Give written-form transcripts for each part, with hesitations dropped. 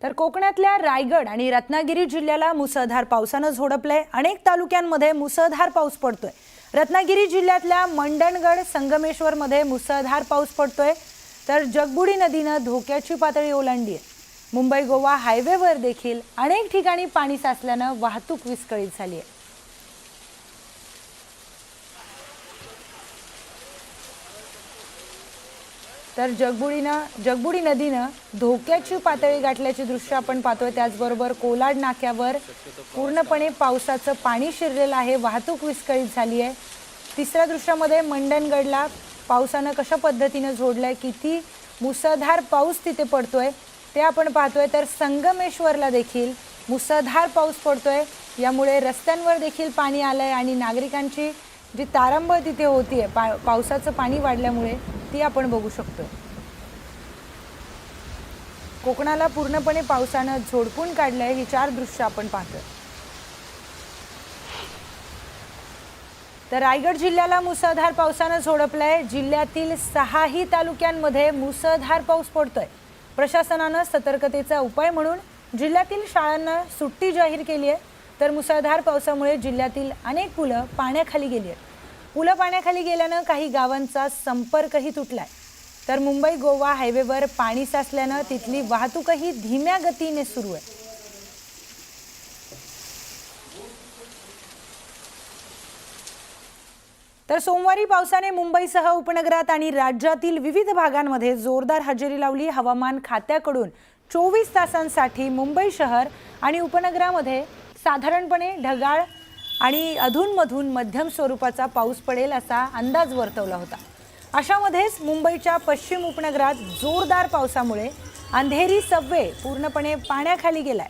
तर कोकणातल्या रायगड आणि रत्नागिरी जिल्ह्याला मुसळधार पावसाने झोडपले। अनेक तालुक्यांमध्ये मुसळधार पाऊस पडतोय। रत्नागिरी जिल्ह्यातल्या मंडणगड संगमेश्वर मध्ये मुसळधार पाऊस पडतोय, तर जगबुडी नदीने धोक्याची पातळी ओलांडली आहे। मुंबई गोवा हायवेवर देखील अनेक ठिकाणी पाणी साचल्याने वाहतूक विस्कळीत झाली आहे। तर जगबुडी नदीने धोक्याची पातळी गाठल्याचे दृश्य आपण पाहतोय। त्याचबरोबर कोलाड नाक्यावर पूर्णपणे पावसाचं पाणी शिरलेलं आहे, वाहतूक विस्कळीत झाली आहे। तिसऱ्या दृश्यामध्ये मंडणगडला पावसाने कशा पद्धतीने झोडलंय, किती मुसळधार पाऊस तिथे पडतोय ते आपण पाहतोय। तर संगमेश्वरला देखील मुसळधार पाऊस पडतोय, यामुळे रस्त्यांवर देखील पाणी आलंय आणि नागरिकांची जी तारंबळ तिथे होतीये पावसाचं पाणी वाढल्यामुळे ती आपण बघू शकतो। कोकणाला पूर्णपणे पावसाने झोडपून काढलंय, ही चार दृश्य आपण पाहतोय। तर रायगड जिल्ह्याला मुसळधार पावसाने झोडपलंय। जिल्ह्यातील 6ही तालुक्यांमध्ये मुसळधार पाऊस पडतोय। प्रशासनाने सतर्कतेचा उपाय म्हणून जिल्ह्यातील शाळांना सुट्टी जाहीर केली आहे। तर मुसळधार पावसामुळे जिल्ह्यातील अनेक पुलं पाण्याखाली गेली आहेत। पुलं पाण्याखाली गेल्याने काही गावांचा संपर्कही तुटलाय। तर मुंबई गोवा हायवेवर पाणी साचल्याने तिथली वाहतूकही धीम्या गतीने सुरू आहे। तर सोमवारी पावसाने मुंबईसह उपनगरात आणि राज्यातील विविध भागांमध्ये जोरदार हजेरी लावली। हवामान खात्याकडून 24 तासांसाठी मुंबई शहर आणि उपनगरामध्ये साधारणपणे ढगाळ आणि अधूनमधून मध्यम स्वरूपाचा पाऊस पडेल असा अंदाज वर्तवला होता। अशामध्येच मुंबईच्या पश्चिम उपनगरात जोरदार पावसामुळे अंधेरी सबवे पूर्णपणे पाण्याखाली गेलाय।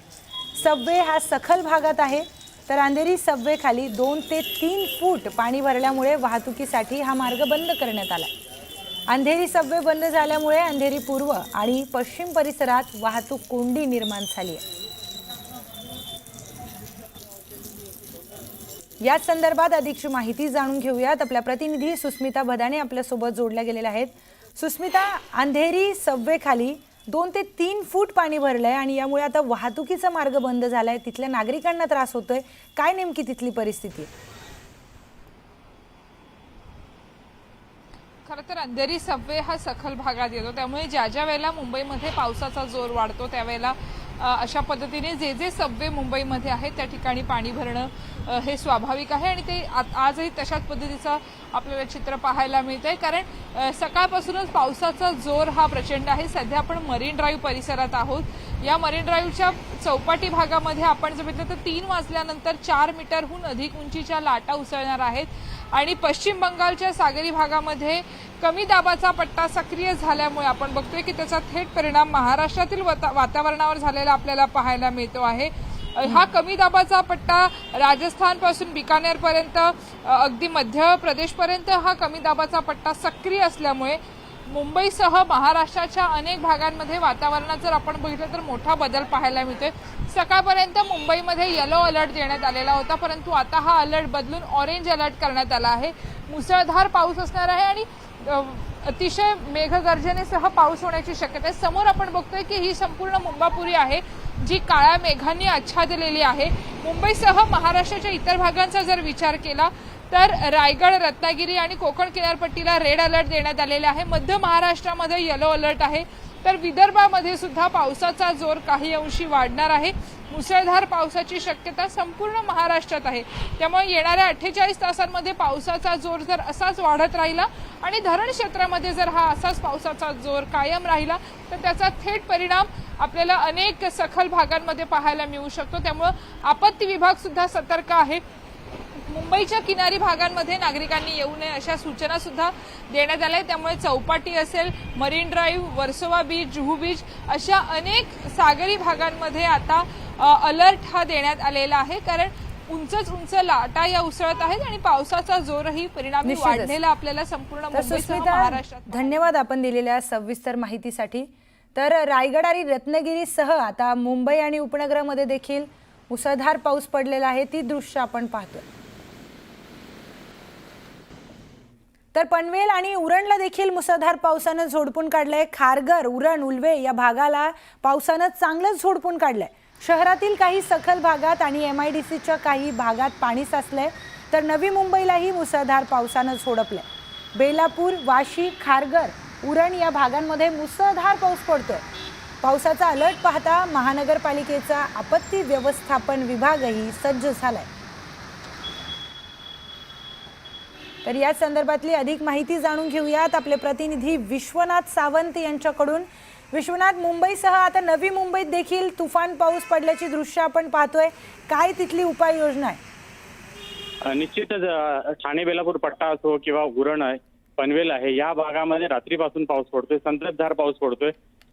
सबवे हा सखल भागात आहे, तर अंधेरी सबवे खाली 2 ते 3 फूट पाणी भरल्यामुळे वाहतुकीसाठी हा मार्ग बंद करण्यात आला। अंधेरी सबवे बंद झाल्यामुळे अंधेरी पूर्व आणि पश्चिम परिसरात वाहतूक कोंडी निर्माण झाली आहे। या संदर्भात अधिकची माहिती जाणून घेऊयात। आपल्या प्रतिनिधी सुस्मिता भदाणे आपल्या सोबत जोडल्या गेलेल्या आहेत। सुस्मिता, अंधेरी सबवे खाली 2 ते 3 फूट पाणी भरलंय आणि यामुळे आता वाहतुकीचा मार्ग बंद झालाय, तिथल्या नागरिकांना त्रास होतोय, काय नेमकी तिथली परिस्थिती? खरं तर अंधेरी सबवे हा सखल भागात येतो, त्यामुळे ज्या ज्या वेळेला मुंबईमध्ये पावसाचा जोर वाढतो त्यावेळेला अशा पद्धतीने जे सबवे मुंबईमध्ये आहेत त्या ठिकाणी पाणी भरणं हे स्वाभाविक आहे आणि ते आजही तशाच पद्धतीचं आपल्याला चित्र पाहायला मिळतंय। कारण सकाळपासूनच पावसाचा जोर हा प्रचंड आहे। सध्या आपण मरीन ड्राईव्ह परिसरात आहोत। या मरीन ड्राईव्हच्या चौपाटी भागामध्ये आपण जर बघितलं तर 3 वाजल्यानंतर 4 मीटरहून अधिक उंचीच्या लाटा उसळणार आहेत आणि पश्चिम बंगालच्या सागरी भागामध्ये कमी दाबाचा पट्टा सक्रिय झाल्यामुळे आपण बघतोय की त्याचा थेट परिणाम महाराष्ट्रातील वातावरणावर झालेला आपल्याला पाहायला मिळतो आहे। हा कमी दाबाचा पट्टा राजस्थान पासून बिकानेर पर्यंत अगदी मध्य प्रदेश पर्यंत हा कमी दाबाचा पट्टा सक्रिय असल्यामुळे मुंबईसह महाराष्ट्राच्या अनेक भागांमध्ये वातावरणात जर आपण बघितलं तर मोठा बदल पाहायला मिळतोय। सकाळपर्यंत मुंबईमध्ये येलो अलर्ट देण्यात आलेला होता, परंतु आता हा अलर्ट बदलून ऑरेंज अलर्ट करण्यात आला आहे। मुसळधार पाऊस असणार आहे आणि अतिशय मेघगर्जनेसह पाऊस होण्याची शक्यता आहे। समोर आपण बघतोय की ही संपूर्ण मुंबापुरी आहे जी काळ्या मेघांनी आच्छादलेली आहे। मुंबईसह महाराष्ट्राच्या इतर भागांचा जर विचार केला तर रायगड, रत्नागिरी आणि कोकण किनारपट्टीला रेड अलर्ट देण्यात आलेला आहे। मध्य महाराष्ट्रामध्ये येलो अलर्ट आहे, तर विदर्भामध्ये सुद्धा पावसाचा जोर काही अंशी वाढणार आहे। मुसळधार पावसाची शक्यता संपूर्ण महाराष्ट्रात आहे, त्यामुळे येणाऱ्या 48 तासांमध्ये पावसाचा जोर जर असाच वाढत राहिला आणि धरण क्षेत्रामध्ये जर हा असाच पावसाचा जोर कायम राहिला तर त्याचा थेट परिणाम आपल्याला अनेक सखल भागांमध्ये पाहायला मिळू शकतो। त्यामुळे आपत्ती विभाग सुद्धा सतर्क आहे। मुंबईच्या किनारी भागांमध्ये नागरिकांनी येऊ नये अशा सूचना सुद्धा देण्यात आल्या। त्यामुळे चौपाटी असेल, marine drive, Versova beach, Juhu beach अशा अनेक सागरी भागांमध्ये आता अलर्ट हा देण्यात आलेला आहे। कारण उंच लाटा या उसळत आहेत आणि पावसाचा जोरही परिणामी वाढलेला आपल्याला संपूर्ण मुंबईसह महाराष्ट्रात। धन्यवाद आपण दिलेल्या सविस्तर माहितीसाठी। तर रायगड आणि रत्नागिरीसह आता मुंबई आणि उपनगरामध्ये देखील मुसळधार पाऊस पडलेला आहे, ती दृश्य आपण पाहतोय। तर पनवेल आणि उरणला देखील मुसळधार पावसानं झोडपून काढलंय। खारघर, उरण, उल्वे या भागाला पावसानं चांगलंच झोडपून काढलंय। शहरातील काही सखल भागात आणि MIDCच्या काही भागात पाणी साचलंय, तर नवी मुंबईलाही मुसळधार पावसानं झोडपलंय। बेलापूर, वाशी, खारघर, उरण या भागांमध्ये मुसळधार पाऊस पडतोय। पावसाचा अलर्ट पाहता महानगरपालिकेचा आपत्ती व्यवस्थापन विभागही सज्ज झालाय। तर या संदर्भातली अधिक माहिती जाणून घेऊयात आपले प्रतिनिधी विश्वनाथ सावंत यांच्याकडून। विश्वनाथ, मुंबईसह आता नवी मुंबईत देखील तुफान पाऊस पडल्याची दृश्य आपण पाहतोय, काय तिथली उपाययोजना आहे? निश्चितच ठाणे बेलापूर पट्टा असो किंवा उरण आहे, पनवेल आहे, या भागामध्ये रात्रीपासून पाऊस पडतोय, संततधार पाऊस पडतोय।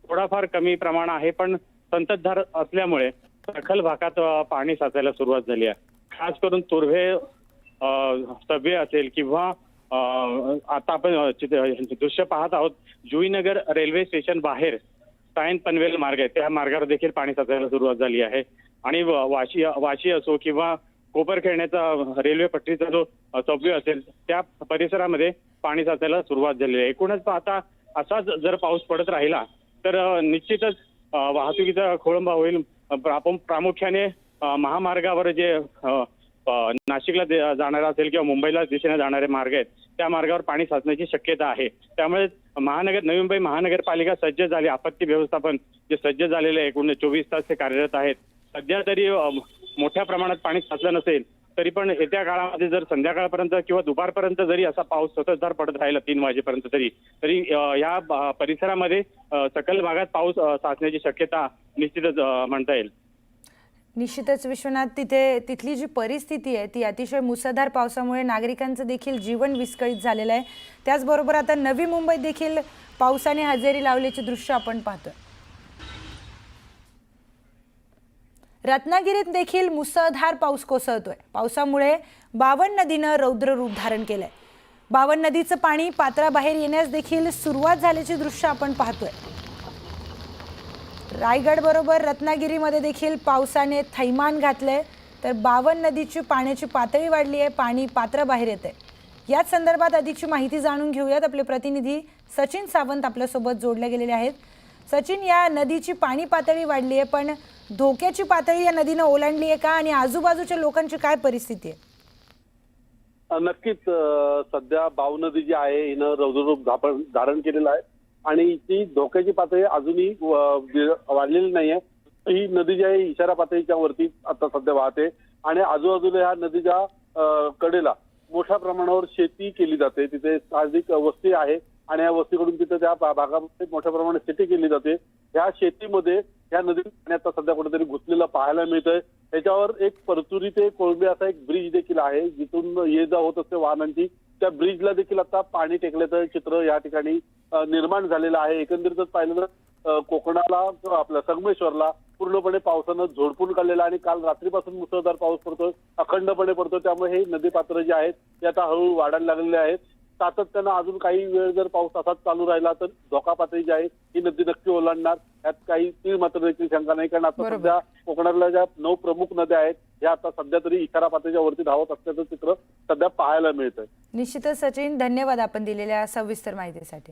थोडाफार कमी प्रमाण आहे, पण संततधार असल्यामुळे सखल भागात पाणी साचायला सुरुवात झाली आहे। खास करून तुर्भे सभे असेल किंवा आता आपण दृश्य पाहत आहोत, जुईनगर रेल्वे स्टेशन बाहेर सायन पनवेल मार्ग आहे, त्या मार्गावर देखील पाणी साचायला सुरुवात झाली आहे। आणि वाशी असो किंवा कोपर खेळण्याचा रेल्वे पट्टीचा जो सबवे असेल, त्या परिसरामध्ये पाणी साचायला सुरुवात झालेली आहे। एकूणच पाहता असाच जर पाऊस पडत राहिला तर निश्चितच वाहतुकीचा खोळंबा होईल। प्रामुख्याने महामार्गावर जे नाशिकला जाणारा असेल किंवा मुंबईला दिशेने जाणारे मार्ग आहेत, त्या मार्गावर पाणी साचण्याची शक्यता आहे। त्यामुळे नवी मुंबई महानगरपालिका सज्ज झाली, आपत्ती व्यवस्थापन जे सज्ज झालेले आहे, एकूण 24 तास ते कार्यरत आहेत। सध्या तरी मोठ्या प्रमाणात पाणी साचलं नसेल तरी पण येत्या काळामध्ये जर संध्याकाळपर्यंत किंवा दुपारपर्यंत जरी असा पाऊस सततधार पडत राहिला 3 वाजेपर्यंत तरी या परिसरामध्ये सकल भागात पाऊस साचण्याची शक्यता निश्चितच म्हणता येईल। निश्चितच विश्वनाथ, तिथली जी परिस्थिती आहे ती अतिशय मुसळधार पावसामुळे नागरिकांचं देखील जीवन विस्कळीत झालेलं आहे। त्याचबरोबर आता नवी मुंबईत देखील पावसाने हजेरी लावल्याची दृश्य आपण पाहतोय। रत्नागिरीत देखील मुसळधार पाऊस कोसळतोय। पावसामुळे बावन नदीनं रौद्र रूप धारण केलंय। बावन नदीचं पाणी पात्राबाहेर येण्यास देखील सुरुवात झाल्याची दृश्य आपण पाहतोय। रायगड बरोबर रत्नागिरीमध्ये देखील पावसाने थैमान घातलंय, तर बावन नदीची पाण्याची पातळी वाढली आहे, पाणी पात्राबाहेर येते। याच संदर्भात अधिकची माहिती जाणून घेऊयात। आपले प्रतिनिधी सचिन सावंत आपल्यासोबत जोडले गेलेले आहेत। सचिन, या नदीची पाणी पातळी वाढली आहे, पण धोक्याची पातळी या नदीनं ओलांडली आहे का आणि आजूबाजूच्या लोकांची काय परिस्थिती आहे? नक्कीच सध्या बाव नदी जी आहे हिनं रौद्ररूप धारण केलेलं आहे आणि ती धोक्याची पातळी अजूनही वाढलेली नाहीये। ही नदी जी आहे इशारा पातळीच्या वरती आता सध्या वाहते आणि आजूबाजूला ह्या नदीच्या कडेला मोठ्या प्रमाणावर शेती केली जाते। तिथे साहजिक वस्ती आहे आणि या वस्तीकडून तिथे त्या भागामध्ये मोठ्या प्रमाणात शेती केली जाते। ह्या शेतीमध्ये ह्या नदी आता सध्या कुठेतरी घुसलेलं पाहायला मिळतंय। त्याच्यावर एक परतुरी ते कोळंबे असा एक ब्रिज देखील आहे, जिथून ये जा होत असते वाहनांची। त्या ब्रिजला देखील आता पाणी टेकल्याचं चित्र या ठिकाणी निर्माण झालेलं आहे। एकंदरीतच पाहिलं तर कोकणाला आपल्या संगमेश्वरला पूर्णपणे पावसानं झोडपून काढलेला आणि काल रात्रीपासून मुसळधार पाऊस पडतोय, अखंडपणे पडतोय। त्यामुळे हे नदी पात्र जे आहेत ते आता हळूहळू वाढायला लागलेले आहेत। सातत्यानं अजून काही वेळ जर पाऊस असाच चालू राहिला तर धोका पातळी जी आहे ही नदी नक्की ओलांडणार, यात काही तीळ मात्र देखील शंका नाही। कारण आता सध्या कोकणातल्या ज्या 9 प्रमुख नद्या आहेत ह्या आता सध्या तरी इशारा पातळीच्या वरती धावत असल्याचं चित्र सध्या पाहायला मिळतंय। निश्चितच सचिन, धन्यवाद आपण दिलेल्या सविस्तर माहितीसाठी।